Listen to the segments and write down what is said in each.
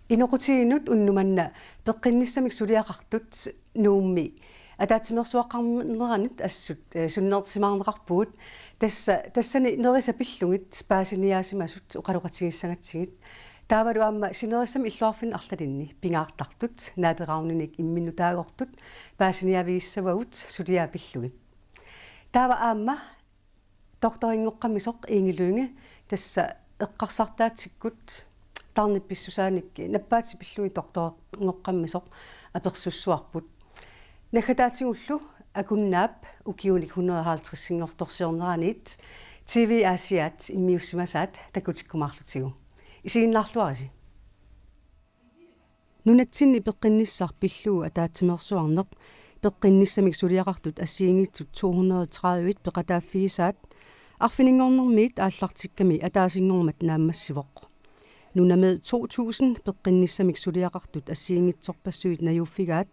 Inoqutiinut unnumanna peqqinnissamik suliaqartut nuummi атаатимерсуаққарнеранут ассут суннертимаарнеқарпугут тассани нерисапиллугит паасиниаасимасут оқалоқатигиссагатсигит таавалу аама синерисами иллуарфин арлалинни пингаартартут наатераунник имминутаагортут паасиниавигиссавагут сулиаапиллугит таава аама докторингоққамисоқ ингилуинге тасса эққарсартаатсиккут тарнипписсусааникки наппаатипиллуги докторингоққамисоқ аперсуссуарпут Nakadaatiullu akunnaap ukiunik 150-singortorsiorneraaniit TV Asiat immiussimasaat takutikkumaarlutigu isiinnaarluarisi nunatsinni peqqinissar pilluu ataatimersuarneq peqqinnissamik suliaqartut assiingiitsut 230 peqataaffigisaat arfiningornermiit aallartikkami ataasingormat naammassivoq nunamed 2000 peqqinnissamik suliaqartut assiingitsorpassuit najuuffigaat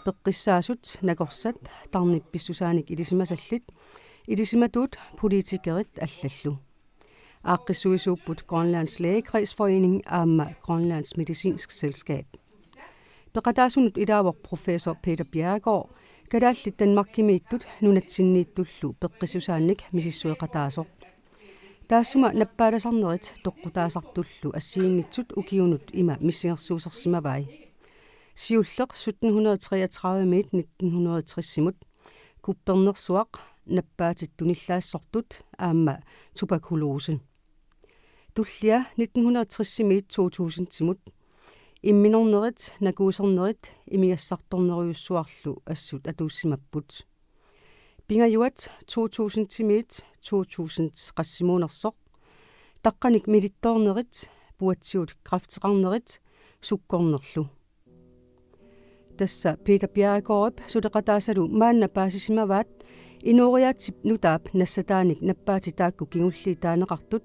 peqqissaasut nakorsat tarnippissusaanik ilisimasallit ilisimatut politikerit allallu aaqqissuisuupput Grønlands Lægekredsforening aamma Grønlands Medicinsk Selskab peqataasunut ilaavoq professor Peter Bjerregaard kadaallit Danmarkimiittut nunatsinniittullu peqqissusaanik misissueqataasoq taassuma nappaalasarnerit toqqutaasartullu assiingitsut ukiunut ima missingersuusersimavai Siulleq 1733 miit 1960-simut kuppernersuaq nappaatit tunillaasortut aamma tuberkulose. Tullia 1960-miit 2000-simut imminornerit nakuusernerit imigassartorneriussuarlu assut atuussimapput. Pingajuat 2000-miit 2000 qassimuunersoq taqqanik milittornerit puatsiut krafteqarnerit sukkornerlu. Tassa Peter Bjerregaard suteqataasalu maanna paasisimavaat inuuriaatip nutaap nassataanik nappaatitaakku kingulli taaneqartut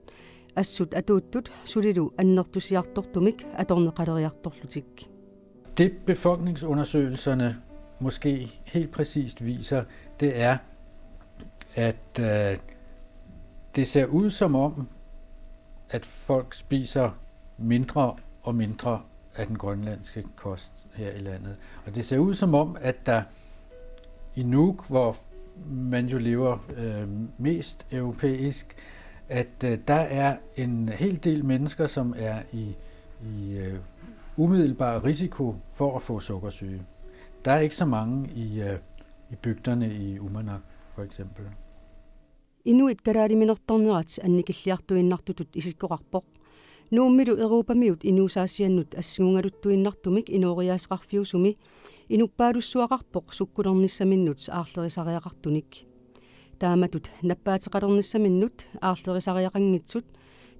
assut atuuttut sulilu annertusiartortumik atorneqaleriartorlutik. Det befolkningsundersøgelserne måske helt præcist viser, det er, at det ser ud som om, at folk spiser mindre og mindre af den grønlandske kost her i landet. Og det ser ud som om, at der i Nuuk, hvor man jo lever mest europæisk, at der er en hel del mennesker, som er i umiddelbar risiko for at få sukkersyge. Der er ikke så mange i bygderne i Uummannaq for eksempel. Inuit karaaliminartornerat annikilliartuinnartutut isikkoqarpoq nuummilu Europamiut inuusaasiannut assungaluttuinnartumik inuuriaasqarfiusumi inuppaalussuaqarpoq sukkulernissamminnut aarlerisariaqartunik taamatut nappaateqalernissamminnut aarlerisariaqanngitsut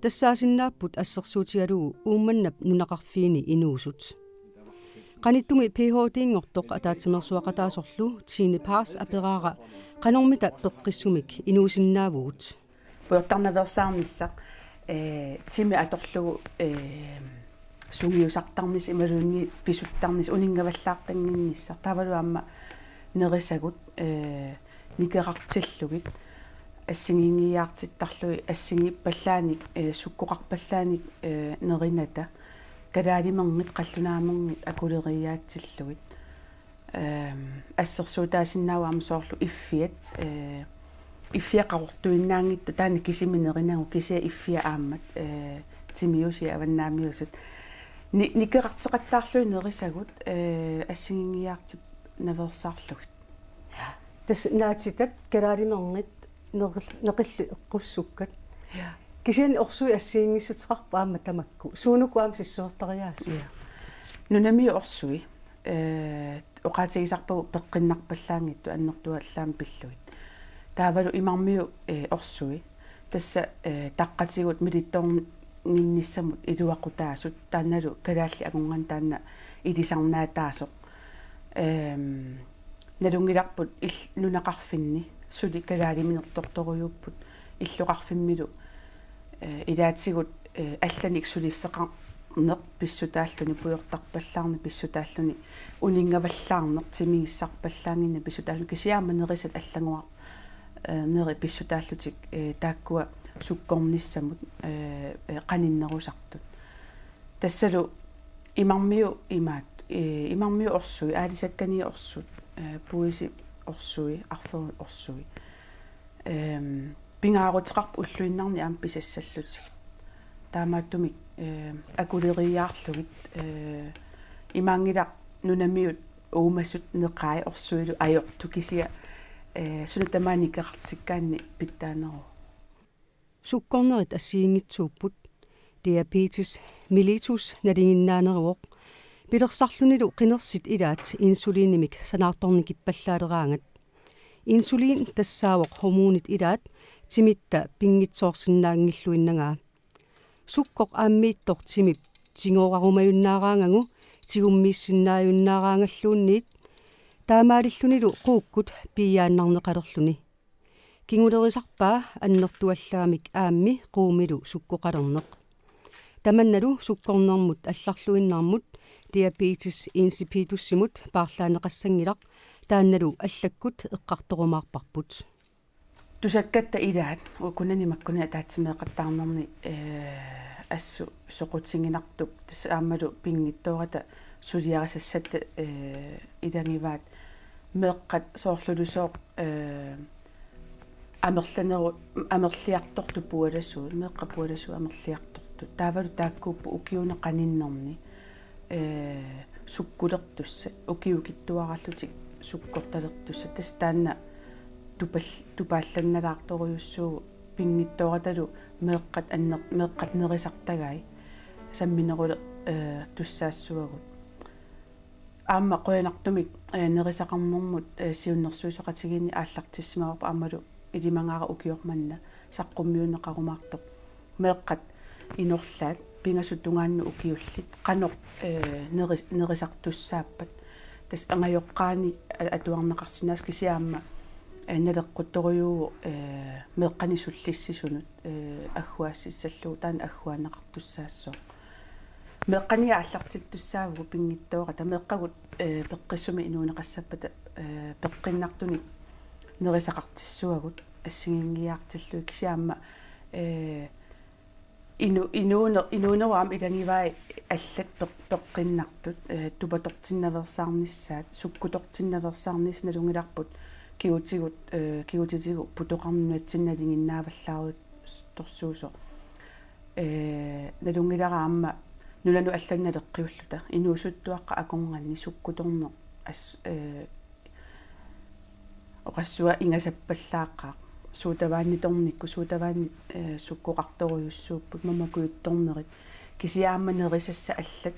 тассаасиннааппут ассерсуутигалугу уумманнап нунақарфиини инуусут qanittumi PhD-ингортоқ атаатимерсуақатаасорлу Tine Pars апераара qanормита пеққиссумик инуусиннаавугут пуертарнаверсаарниссақ тими аторлугу сунгиусартарнис ималуунни писуттарнис унингаваллаартангинниссар тавалуамма нерисагут никерартиллугит ассигингиаартиттарлуи ассигиппаллааник суккоқарпаллааник нерината калаалимермит қаллунаамермит акулериаатсиллугит ассерсуутаасиннааваама соорлу иффиат иффиақартуиннаангитту таана кисиминеринагу кисиа иффиа ааммат тимиуси аваннаамиусут никеқартеқаттаарлуи нерисагут ассигингиаартип наверсаарлугит тас наатитат калаалимермит неқиллу эққуссуккат кисиан орсуи ассиингиссутеқарпа аама тамакку суунукуаам сиссуэртариаасуя нунами орсуи оқаатигисарпагу пеққиннарпаллаангитту аннертуаллаам пиллуит таавалу имармиу орсуи тасса таққатигут милитторниссамут илуақутаасут таанналу калаалли акунган таанна илисарнаатаасоқ налунгиларпут нунақарфинни сули калаалиминерторторуйуппут иллоқарфиммилу илаатигут алланик сулиффеқарнеқ писсутааллуни пуйортарпаллаарни писсутааллуни унингаваллаарнеқ тимигиссарпаллаангинна писсутааллу кисиаама нерисат аллагуар нери писсутааллутик тааккуа суккорниссамут qaninnерусартут тассалу имармиу орсуи аалисаккани орсут пуиси орсуи арферун орсуи пингаарутеқарпу уллуиннарни аам писассаллутиг таамааттумик акулериаарлугит имаангилақ нунамиут уумассут неқаи орсуилу ajortu kisia sunutamaani keqartikkaanni pittaanero sukkornerit assiingitsuupput diabetes mellitus nalinginnaaneruoq pilersarlunilu qinersit ilaat insuliinimik sanaartorni kippallaaleraangat insuliin tassaawoq hormonit ilaat timitta pingitsoorsinnaangilluinnagaa sukkoq aammiittor timip tingoorarumajunnaaraangagu tigummiissinnaajunnaaraangalluunniit таамаалиллунилу quukkut piiyaannarneqalerluni kingulerisarpaa annertuallaamik aammi quumilу sukkoqalerneq tamannalu sukkornermut алларлуиннармут diabetes insipidussimut paarlaaneqassangilaq taannalu allakкут эққарторумаарпарпут тусаккатта илаат укунани маккуни атаатсимеэқаттаарнерни ассу соқутсингинартук тасса аамалу пингиттоората сулиарасассатта илангиваат меэққат соорлулусоо амерлиарторту пуаласуу меэққа пуаласуу амерлиарторту таавалу тааккууппу укиунеқаниннерни суккулертуссат укиукиттуараллутик суккорталертуссат тас таанна тупаалланналаарторуйуссуу пингиттоораталу меэққат меэққат нерисартагай самминеруле туссаассуагут аама qoyanartumik nerisaqarnermut siunnersuisoqatigini ааллартиссимаорпа аамалу илимангаара укиорманна саққуммиунеқарумаартоқ меэққат инерлаат пингасутунгаанну укиуллит қаноқ нерисартуссааппат тас ангайоққаани атуарнеқарсинаас кисиаама налеққутторюу меэққани суллиссисунут аггуаассиссаллуу таана аггуаанеқартуссаассоо меэққани ааллартиттуссаавгу пингиттоора тамеэққагут пеққиссуми инуунеқассаппата пеққиннартуни нерисақартиссуагут ассигингиаартиллуи кисиаама инуунераам илангиваи аллат пеққиннартут тупатортиннаверсаарниссаат суккутортиннаверсаарнис налунгиларпут киутитигу путоқарнуатсинналингиннааваллааруут торсуусо налунгилараама нулану алланналеққиуллута инуусуттуаққа акорнганни суккуторнеқ ас оқассуа ингасаппаллааққаа суутаваанниторникку суутаваанни суккоқарторуйуссууппут мамакуитторнерит кисиаама нерисасса аллат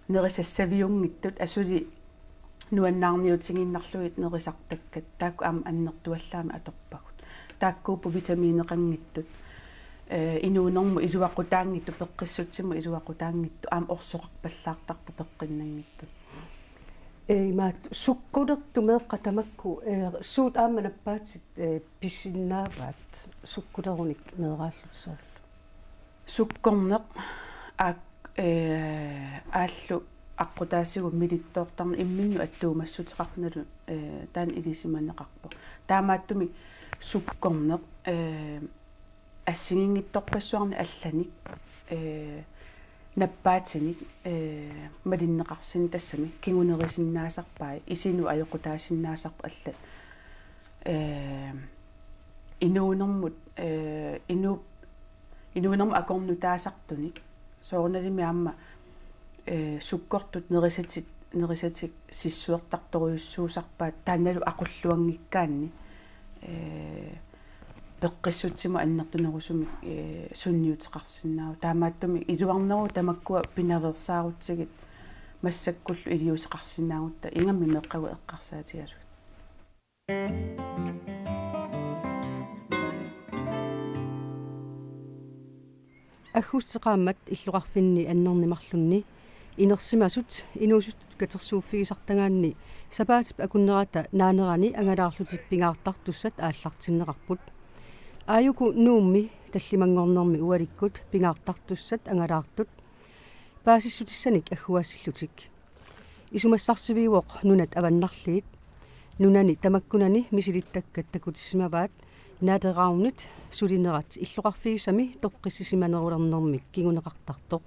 нерисассавиунгиттут асули нуаннаарниутингиннарлуит нерисартаккат таакку аама аннертуаллаами аторпагут тааккууппу витаминеқангиттут инуунэрму илуаққутаангитту пеққиссутсиму илуаққутаангитту аама орсоқарпаллаартарпу пеққиннангитту имаат суккулерту меэққатамакку суут ааманаппаатит писсиннааваат суккулеруник меэрааллутсааллу суккорнеқ ааллу аққутаасигу милиттоортарни имминну аттуумассутеқарналу таан илисиманеқарпо таамааттуми суккорнеқ ассигингитторпассуарни алланик наппаатиник малиннеқарсин тассами кингунерисиннаасарпаа исину аёқутаасиннаасарпа алла инуунэрмут инуунэрму акорнутаасартуник соорналими аама суккортут нерисатик сиссуертарторуйуссуусарпаат таанналу ақуллуангиккаанни пеққиссутсиму аннертунерусумик сунниутеқарсинаау таамааттуми илуарнеру тамаккуа пинаверсаарутсигит массаккуллу илиусеқарсинаагутта ингамми меққагу эққарсаатигалу аггуссеқаамат иллуқарфинни аннернимарлунни инерсимасут инуусут катерсууффигисартагаанни сапаатип акуннерата наанерани ангалаарлутик пингаартартуссат ааллартиннеқарпут ааюку нуумми таллимангорнерми уаликкут пингаартартуссат ангалаартут паасиссутиссаник аггуаассиллутик исумассарсивиуоқ нунат аваннарлиит нунани тамаккунани мисилиттаккат такутиссимаваат наадерааунит сулинерат иллуқарфигисами тоққиссисиманерулернэрмик кигунеқартартоқ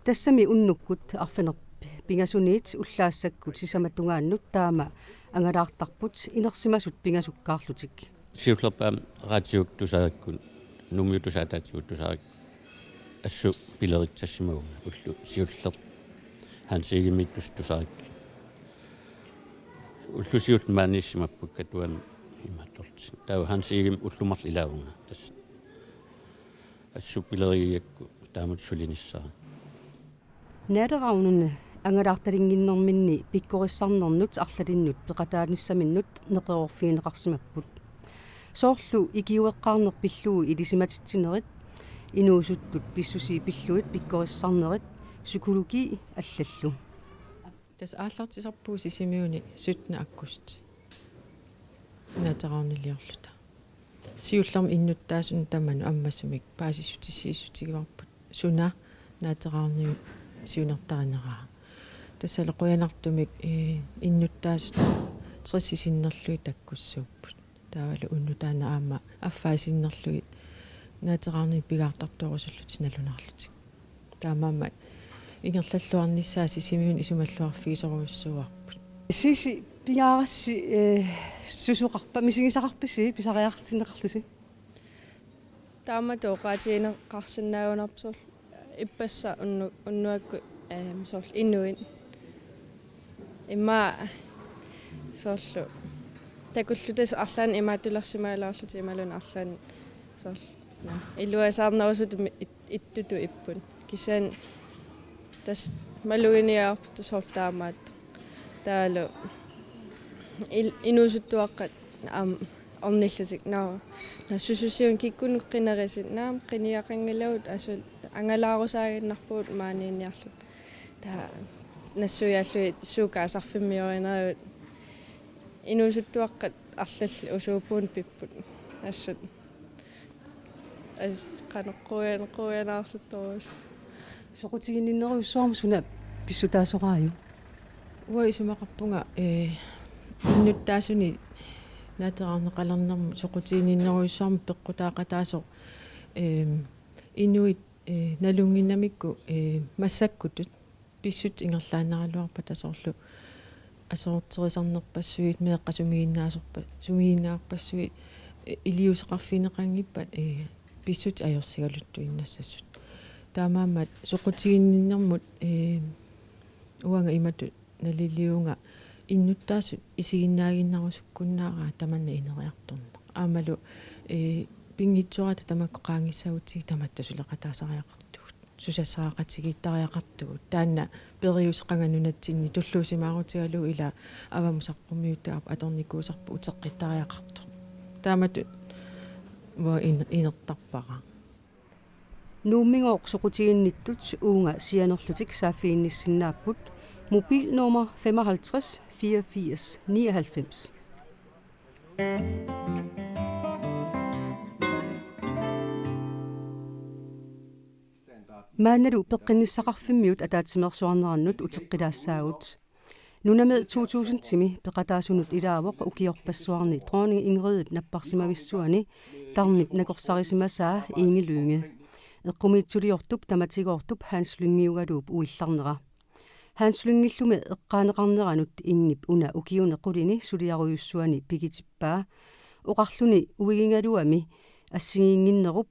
тассами уннуккут арфинер пингасуниит уллаассаккут сисаматунгааннут таама ангалаартарпут инерсимасут пингасуккаарлутик сиуллерпаам раатиук тусааккун нумиутусаатаатигут тусаак ассу пилеритсассимагу уллу сиуллер хансигимиттус тусаак уллусиут maanissimapпут катуан иматорт таа хансигим уллумар илаагунга тасс ассу пилеригиакку таамат сулиниссаа наадераунунна ангалаарталингиннэрминни пиккориссарнернут арлалиннут пеқатааниссаминнут неқерорфиинеқарсимаппут соорлу икиуеққарнер пиллуу илисиматитсинерит инуусуттут писсуси пиллуит пиккориссарнерит psykologi аллаллу тас ааллартисарпуу сисимиуни сутна аккуст натараунилиорлута сиуллерм иннуттаасун таману аммассумик паасиссутиссииссутигиварпут суна натараунни сиунертаринераа тассала қуянартумик иннуттаасут триссисиннерлуи таккуссууппут таавалу уннутаана аама аффаасиннерлуи натараунни пигаартартуорусуллути налунарлутик таамаама ингерллаллуарниссаа сисимиун исумаллуарфигисоруйуссуарпут сиси пиаарасси сусуқарпа мисигисақарписи писариартинеқарлуси таамату оқаатиинеқарсинаагунарпсуул иппасса уннуакку сорл иннуин имма сорлу такуллутас арлаан имааттулерсимаалаарлути ималун арлаан сорл илуасаарнерусут иттуту иппун кисаан тас малугиниаарпуту сортаамаат таалу инуусуттуаққат орнилласик наа насусусиун киккуну қинерисит наам қиниақангалаут асул ангалаарусаагиннарпуут maaниинниарлут таа нассуяаллуи суукаасарфиммиоринериут инуусуттуаққат арлалли усуупуун пиппут ассут канеққуянаарсутторус соқутигинниннеруйуссуарма суна писсутаасорааю уа исумақарпунга иннуттаасуни натераарнеқалернэрму соқутигинниннеруйуссуарма пеққутаақатаасо инуит налунгиннамикку массаккутут писсут ингерлаанаралуарпа тасоорлу асоортерисарнерпассуит меэққасумииннаасорпа сумииннаарпассуит илиусеқарфинеқангиппат писсут аёрсигалутту иннассассут таамаамат соқутигиннермут уанга имату налилиунга иннуттаасут исигиннаагиннарусуккуннаараа таманна инериарторна аамалу пингитсуарата тамаккоқаангиссагути таматтасулеқатаасариақартугут сусассаақатигииттариақартугут таанна периусеқанганунатсинни туллуусимаарутигалу ила авамусаққумиутаап аторникуусарпу утеққиттариақарту таамату ва инертарпара нууммингооқ соқутигинниттут уунга сианерлутик саафиинниссиннааппут мобилнумmer 55 84 99 маанналу пеққинниссақарфиммиут атаатсимерсуарнераннут утеққилаассаагут нунамед 2000 тими пеқатаасунут илаавоқ укиорпассуарни дронинг Ingrid наппарсимависсуани тарнип накорсарисимасаа ингилуинге эққумиитсулиортуп таматигоортуп хаанслунгиугалууп уилларнера хаанслунгиллуме эққаанеқарнеранут ингип уна укиунеқулини сулиаруйуссуани пигитиппаа оқарлуни уигингалуами ассигингиннеруп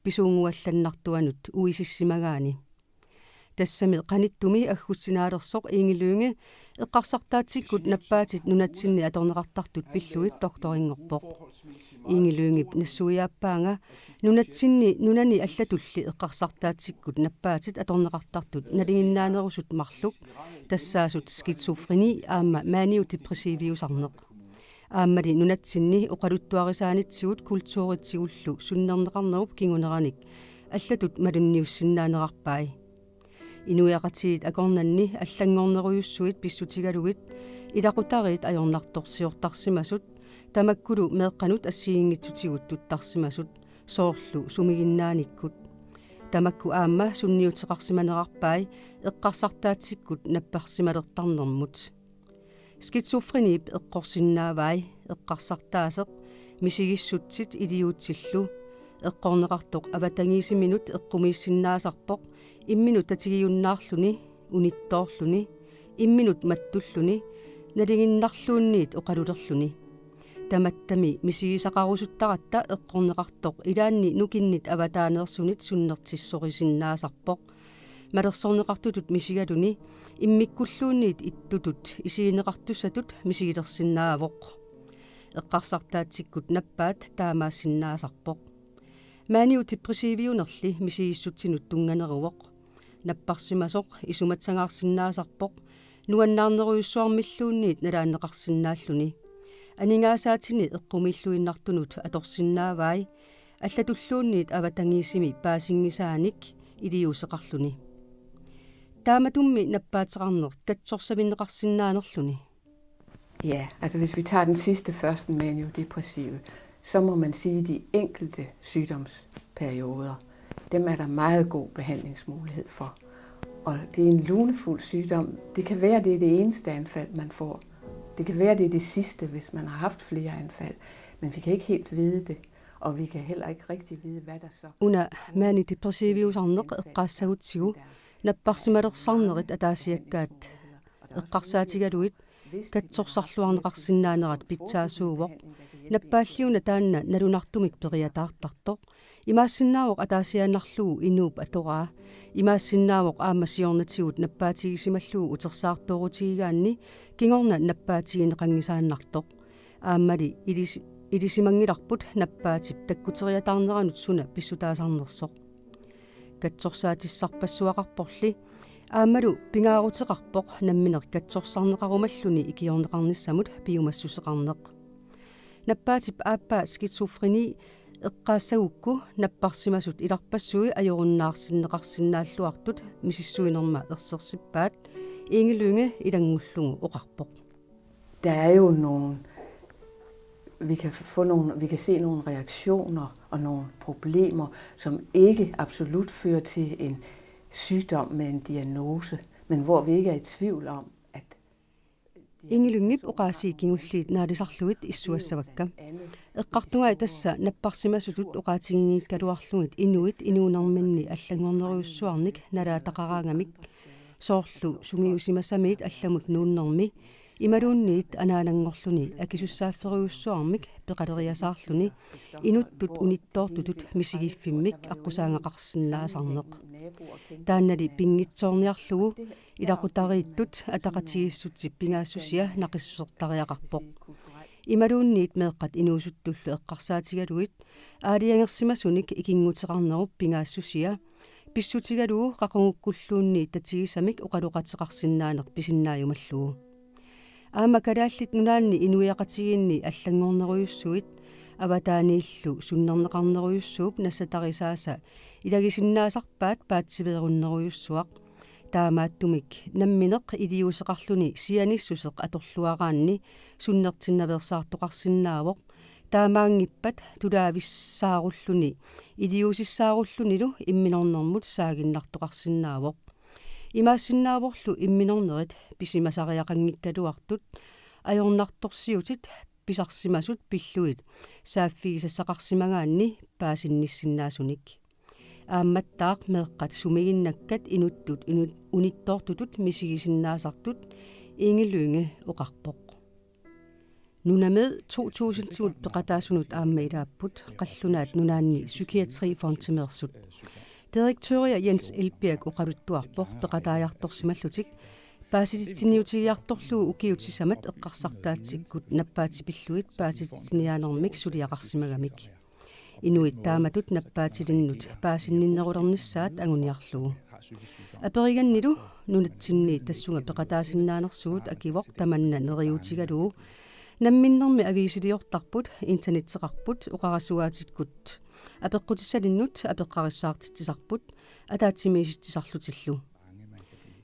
писуунгуалланнартуанут уисиссимагаани тассами қаниттуми аггуссинаалерсоқ ингилуинге эққарсартаатиккут наппаатит нунатсинни аторнеқартартут пиллуит докторингорпоқ ингилуингип нассуиааппаанга нунатсинни нунани аллатулли эққарсартаатиккут наппаатит аторнеқартартут налингиннаанерусут марлук тассаасут скизофрени аама маниутипрессивиусарнеқ ааммали нунатсинни оқалуттуарисаанитсигут культууритсигуллу суннернеқарнеруп кингунераник аллатут малунниуссиннаанерарпай инуяқатигит акорнанни аллангорнеруйуссуит писсутигалугит илақутариит ajornartorsiortarsimasut тамаккулу меэққанут ассигингитсутигут туттарсимасут соорлу сумигиннааниккут тамакку аама сунниутеқарсиманерарпай эққарсартаатиккут наппарсималертарнермут скизофренип эққорсиннаавай эққарсартаасеқ мисигиссутсит илиуутсиллу эққорнеқартоқ аватангисиминут эққумииссиннаасарпоқ imminut tatigiunnaarluni unittoorluni imminut mattulluni nalinginnarluunniit oqalulerluni tamattami misigisaqarusuttaratta eqqorneqartoq ilaanni nukinnit avataaneersunit sunnertissorisinnaassarpoq малерсорнеқартутут мисигалуни иммиккуллуунниит иттутут исиинеқартуссатут мисигилерсиннаавоқ эққарсартаатсиккут наппаат таамаассиннаасарпоқ маниу депрессивиунерли мисигиссутсинут тунганеруоқ наппарсимасоқ исуматсангаарсиннаасарпоқ нуаннаарнеруйуссуармиллуунниит налааннеқарсинааллуни анингаасаатини эққумиллуиннартунут аторсиннаавай аллатуллуунниит аватангиисими паасингисааник илиусеқарлуни тааматумми наппаатеқарнер катсорсавиннеқарсиннаанерлуни. Ja, altså hvis vi tager den sidste først, maniodepressive, så må man sige, at de enkelte sygdomsperioder, dem er der meget god behandlingsmulighed for. Og det er en lunefuld sygdom. Det kan være, det er det eneste anfald, man får. Det kan være, det er det sidste, hvis man har haft flere anfald. Men vi kan ikke helt vide det, og vi kan heller ikke rigtig vide, hvad der så... Una manidepressiviusarneq eqqaassagutigu наппарсималерсарнерит атаасиаккаат эққарсаатигалуит катсорсарлуарнеқарсиннаанерат питсаасуувоқ наппааллиуна таанна налунартумик периатаартартоқ имаассиннаавоқ атаасианнарлугу инууп атораа имаассиннаавоқ аамассиорнатигут наппаатигисималлугу утерсаарторутигигаанни кингорна наппаатигинеқангисааннартоқ ааммали илисимангиларпут наппаатип таккутериатаарнеранут суна писсутаасарнерсоқ катсорсаатиссарпассуақарпорли аамалу пингаарутеқарпоқ намминер катсорсарнеқарумаллуни икиорнеқарниссамут пиумассусеқарнеқ наппаатип ааппаа скизофрени эққаассагукку наппарсимасут иларпассуи ajorunnaarsinneqarsinnaаллуартут мисиссуинерма ерсерсиппаат ингилунге илангуллугу оқарпоқ. Der er jo nogle vi kan se nogle reaktioner og nogle problemer, som ikke absolut fører til en sygdom med en diagnose, men hvor vi ikke er i tvivl om, at ингилунгип оqaasiикингуллиит наалисарлугит иссуассавакка эққартунгаа тасса наппарсимасутут оqaатигингиккалуарлугит инуит инуунерминни аллагорнериуссуарник налаатақараангамик соорлу сунгиусимасамиит алламут нууннерми ималуунниит анаалангорлуни акисуссааффериуссуармик пеқалериасаарлуни инуттут униттоортутут мисигиффиммик аққусаангақарсинаасарнеқ тааннали пингитсоорниарлугу илақутарииттут атақатигиссутсип пингаассусиа нақиссусертариақарпоқ ималуунниит меэққат инуусуттуллу эққарсаатигалуит аалиангерсимасуник икингутеқарнеруп пингаассусиа писсутигалугу қақунгуккуллуунниит татигисамик оқалуқатеқарсинаанер писиннааюмаллугу аамакалааллит нунаанни инуиақатигиинни аллангорнеруйуссуит аватаанииллу суннернеқарнеруйуссууп нассатарисааса илагисиннаасарпаат паатсиверуннеруйуссуақ таамааттумик намминеқ илиусеқарлуни сианиссусеқ аторлуараанни суннертиннаверсаартоқарсинаавоқ таамаангиппат тулаависсааруллуни илиусиссааруллунилу имминорнэрмут саагиннартоқарсинаавоқ имаассиннааворлу имминорнерит писимасариақангиккалуартут ajornartorsiutit pisarsimasut pilluit saaffigissaqarsimangaanni paasinnissinaasunik аамматтаақ меэққат сумигиннаккат инуттут унитторtutut мисигисиннаасартут ингилуинге оқарпоқ нунамед 2000-тимут пеқатаасунут ааммаилааппут қаллунаат нунаанни psykiatrifontimersut Direktøria Jens Elbjerg oqaluttuarpoq peqataajartorsimallutik paasititiniutigiartorluu ukiutisamat eqqarsartaatsikut nappaatipilluit paasititiniaanermik suliaqarsimagamik inuit taamatut nappaatilinnut paasinninnerulernissaat anguniarlugu aperigannilu nunatsinni tassunga peqataasinaanersugut akivoq tamanna neriutigalugu namminnermi aviisiliortarput internetteqarput oqarasuaatikkut апеққутиссалиннут апеққариссаартитсисарпут атаатсимииситтисарлутиллу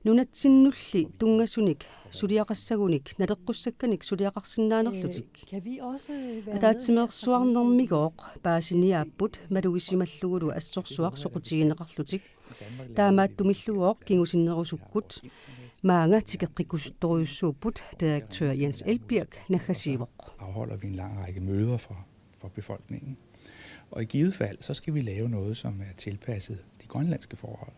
нунатсиннулли тунгассуник сулиақассагуник налеққуссакканик сулиақарсинаанерлутик атаатсимеерсуарнэрмигооқ паасиниааппут малугиссималлугулу ассорсуар соқутигинеқарлутик таамааттумиллугооқ кингусиннерусуккут маанга тикеққиккусутторуйуссууппут директør Jens Elbjerg нахасивоқ afholder vi en lang række møder for befolkningen. Og i givet fald, så skal vi lave noget, som er tilpasset de grønlandske forhold.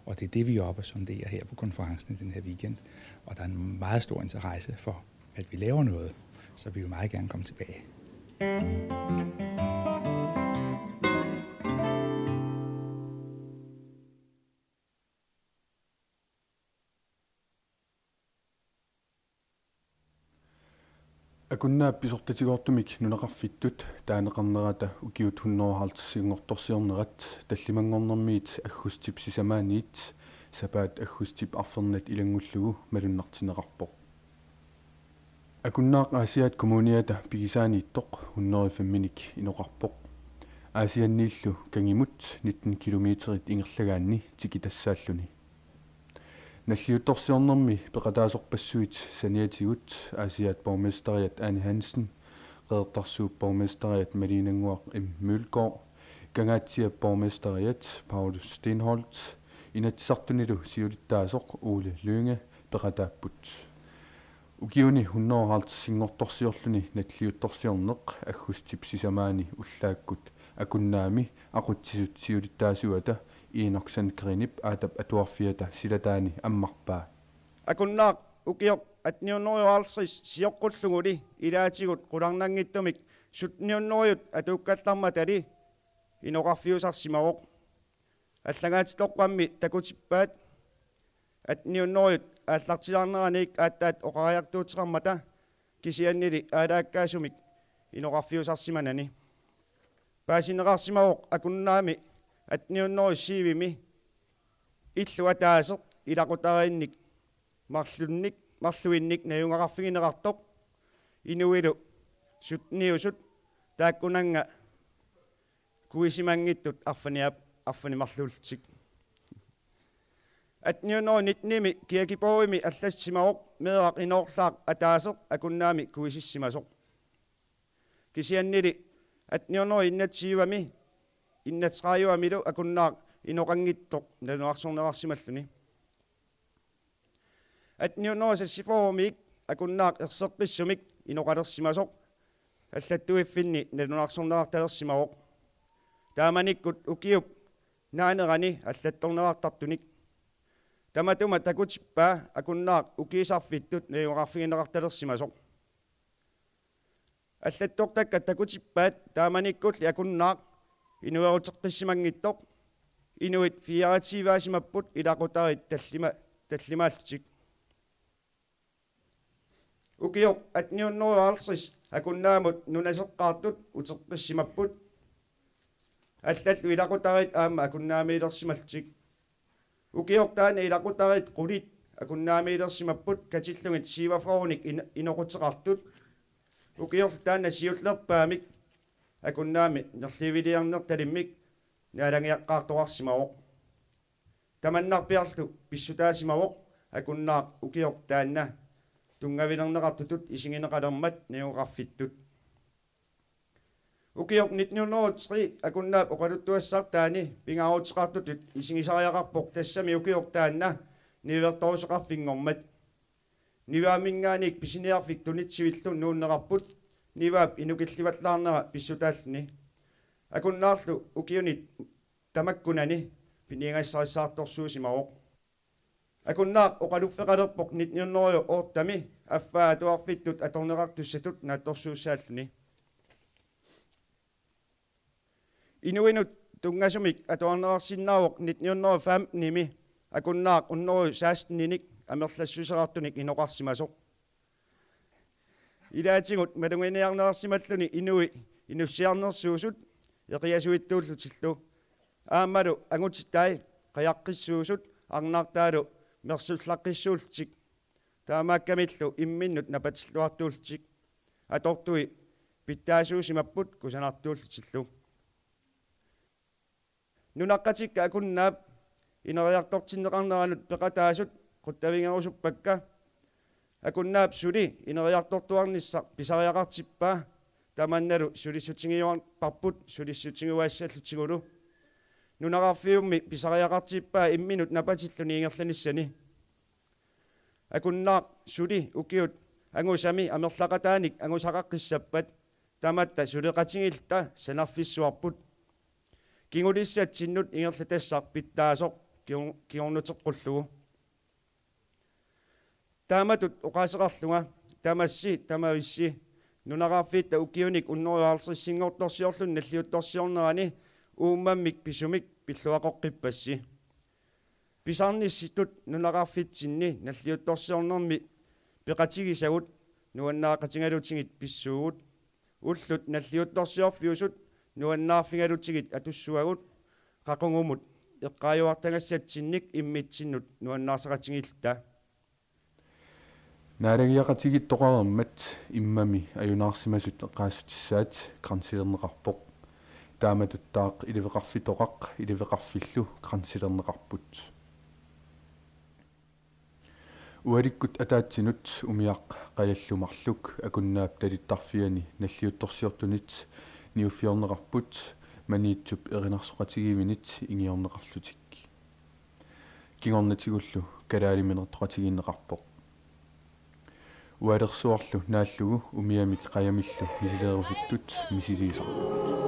Og det er det, vi er oppe og sonderer her på konferencen i den her weekend. Og der er en meget stor interesse for, at vi laver noget, så vi vil meget gerne komme tilbage. Akunna pisortatigoortumik nunaqarfittut taanеqarnerata ukiut 150-singortorsiornerat tallimangornermiit aggustip sisamaaniit sapaat aggustip arfernat ilangullugu malunnartineqarpoq akunnaaq aasiaat kommuniata pigisaaniittoq 105-minik inoqarpoq aasianniillu kangimut 19 kilometerit ingerlagaanni tikitassааллуни наллиутторсиорнэрми пеқатаасорпассуит саниатигут аасиат боргместариат Ани Hansen қеэртарсууп боргместариат Малинангуақ Мølgaard гангаатсиа боргместариат Paulus Stenholtz инатсартунилу сиулиттаасоқ Ole Lynge пеқатааппут укиуни 150 сингорторсиорлуни наллиутторсиорнеқ аггустип сисамаани уллааккут акуннаами ақутсисут сиулиттаасуата иинорсан кринип аатап атуарфиата силатаани аммарпаа акуннаақ укиоқ атниуннориуарлсрис сиоққуллугули илаатигут қуларнангиттумик сутниуннориут атууккалларма тали иноқарфиусарсимавоқ аллагаатитоққамми такутиппаат атниуннориут ааллартилаарнераник ааттаат оқариартуутеқармата кисианнили аалааккаасумик иноқарфиусарсиманани паасинеқарсимавоқ акуннаами атниуннори сиивими иллуатаасеқ илақутариинник марлуинник наюнгақарфигинеқартоқ инуилу сутниусут тааккунанга куисимангиттут арфани марлуултик атниуннори нитними киакипоими аллассимавоқ меэрақ иноорлаақ атаасеқ акуннаами куисиссимасоқ кисианнили атниуннори иннатсиивами иннатсрааюамилу акуннаақ иноқангиттоқ налуарсорнеқарсималлуни атниуннорисассифоомик акуннаақ ерсеққиссумик иноқалерсимасоқ аллаттуиффинни налуарсорнеқарталерсимавоқ тааманиккут укиуп наанерани аллатторнеқартартуник таматума такутиппаа акуннаақ укиисарфиттут наюоқарфигинеқарталерсимасоқ аллаттортакка такутиппаат тааманиккулли акуннаақ инуерутеққиссимангиттоқ инуит фиаративаасимаппут илақутарит таллимаалтик укиоқ атниуннориуарлсрис акуннаамут нунасеққаартут утеққиссимаппут аллаллу илақутарит аама акуннаамиилерсималтик укиоқ таана илақутарит қулит акуннаамиилерсимаппут катиллугит сивафооник иноқутеқартут укиоқ таана сиуллерпаамик акуннаами нерливилиарнерталиммик наалангиаққаартуарсимавоқ таманнарпиарлу писсутаасимавоқ акуннаақ укиоқ таанна тунгавилернеқартутут исигинеқалермат ниуқарфиттут укиоқ 1903 акуннаап оқалуттуассартаани пингаарутеқартутут исигисариақарпоқ тассами укиоқ таанна ниверторусеқарпингормат ниваамингааник писиниарфик тунитсивиллун нууннеқарпут ниваап инукилливаллаарнера писсутааллни акуннаарлу укиунит тамаккунани пинигассарисsaarторсуусимавоқ акуннаақ оқалуффеқалерпоқ 1900 ооттами аффаа туарфиттут аторнеқартуссатут наатторсууссааллни инуинут тунгасумик аторнеқарсиннаавоқ 1905 ними акуннаақ уннеру саастниник амерлассусеқартуник иноқарсимасоқ илаатигут малунгиниарнерсималлуни инуи инуссиарнерсуусут еқиасуиттууллутиллу аамалу ангутиттай қаяққиссуусут арнаартаалу мерсуллаққиссуултик таамааккамиллу имминнут напатиллуартуултик атортуи питтаасуусимаппут кусанартууллутиллу нунаққатикка акуннаап инериартортиннеқарнеранут пеқатаасут қуттавингерусуппакка акуннаап сули инериартортуарниссақ писариақартиппаа таманналу сулиссутингиуар парпут сулиссутингуаассаллутигулу нунақарфиумми писариақартиппаа имминут напатиллуни ингерланиссани акуннаақ сули укиут ангусами амерлақатааник ангусақаққиссаппат таматта сулеқатингилта санарфиссуарпут кингулиссатсиннут ингерлатассақ питтаасоқ kiornuteqqullugu taamatut oqaseqarluga tamassi tamavissi nunaqarfiitta ukiunik unnoriaartrissinngortorsiorlun nalliuttorsiornerani uummammik pisumik pilluaqoqqippassi pisarnissitut nunaqarfitsinni nalliuttorsiornermi peqatigisagut nuannaaqatingalutingit pissuugut ullut nalliuttorsiorfiusut nuannaarfingalutigit atussuagut qaqungumut eqqaajuartangassatsinnik immitsinnut nuannaarсақатингилта наалагиақатигит тоқарермат иммами аюнаарсимасут эққаассутиссаат грансилернеқарпоқ тааматуттаақ иливеқарфитоқақ иливеқарфиллу грансилернеқарпут уаликкут атаатсинут умиақ қаяллумарлук акуннаап талиттарфиани наллиутторсиортунит ниуффиорнеқарпут маниитсуп эринарсоқатигивинит ингиорнеқарлутик кигорнатигуллу калаалиминертоқатигиннеқарпоқ уалерсуарлу нааллугу умиамик қаямиллу мисилерусуттут мисилиисарпут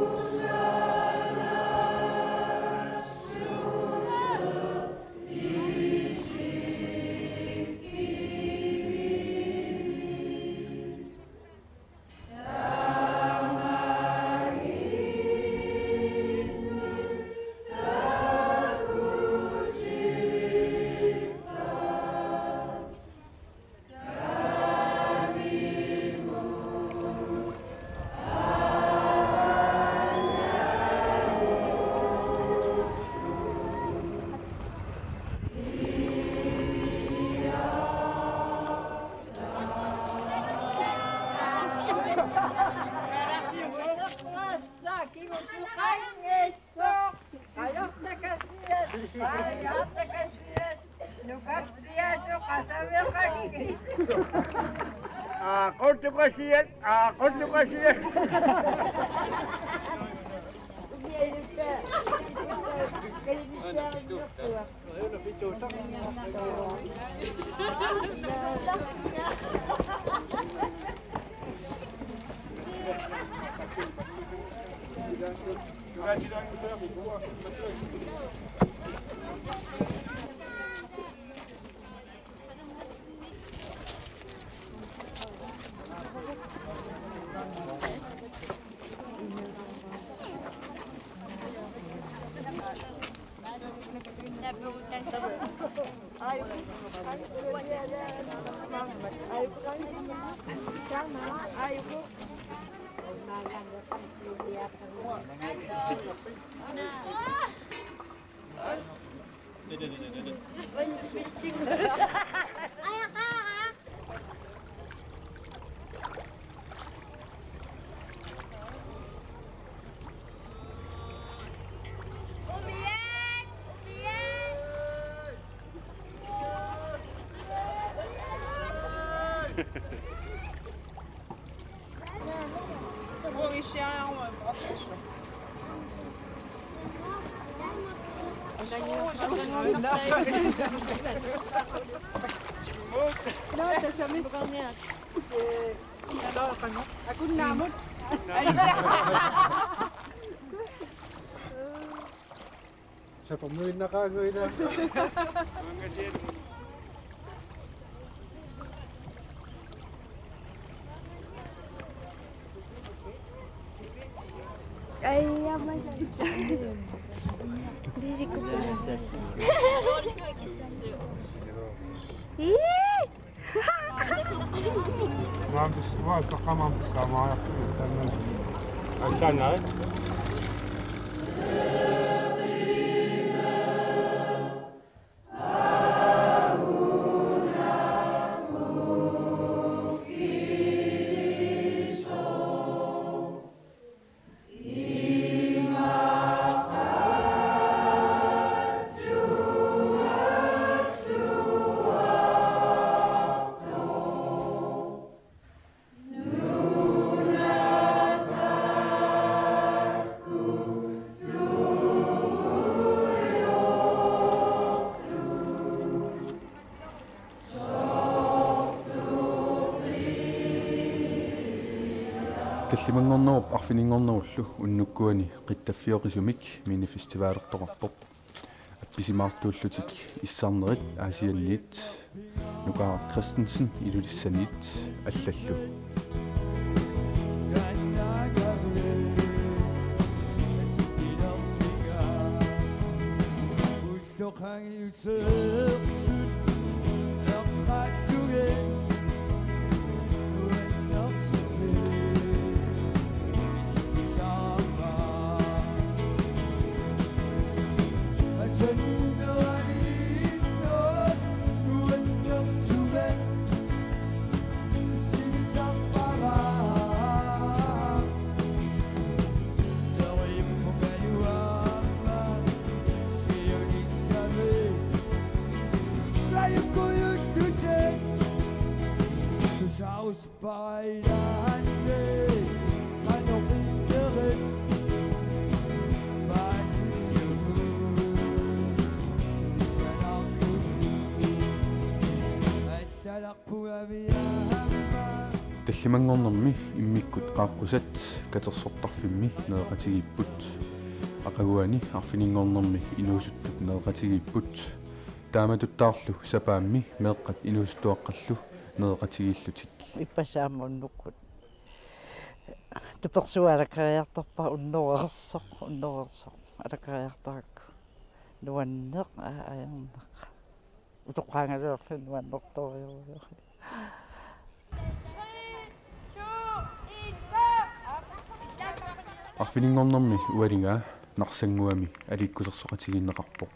Sa pamuin na kagoy na. Ay, yaman sa busy ko pa nasa. ما بس ما تقام بس ما يقدر عشان هاي каллимангорнеруп арфинингорнеруллу уннуккуани қиттаффиоқисумик мини фестиваалертоқарпоқ апписимаартууллутик иссаарнерит аасианниит нукаа Кристенсен илулиссанит аллаллу таллимангорнэрми иммиккут qaaqqussat katersortarfimmi neeqatigipпут aqaguani arfiniнгорнэрми inuusuttut neeqatigipпут тааматуттаарлу сапаамми меэккат инуустуаққаллу неэқатигииллутик иппасаамуннуккут туперсуалакариарторпа уннорерсоқ алакариартаракку нуаннеқ аярнеқ утоққаангалуарлу нуаннерториуруйо арфинингорнэрми уалингаа нарсангуами аликкусерсоқатигиннеқарпоқ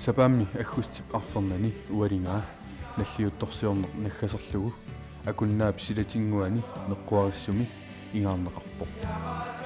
сапаамми аггустип арфернани уалингаа наллиутторсиорнер наггасерлугу акуннаап силатингуани неққуариссуми ингаарнеқарпоқ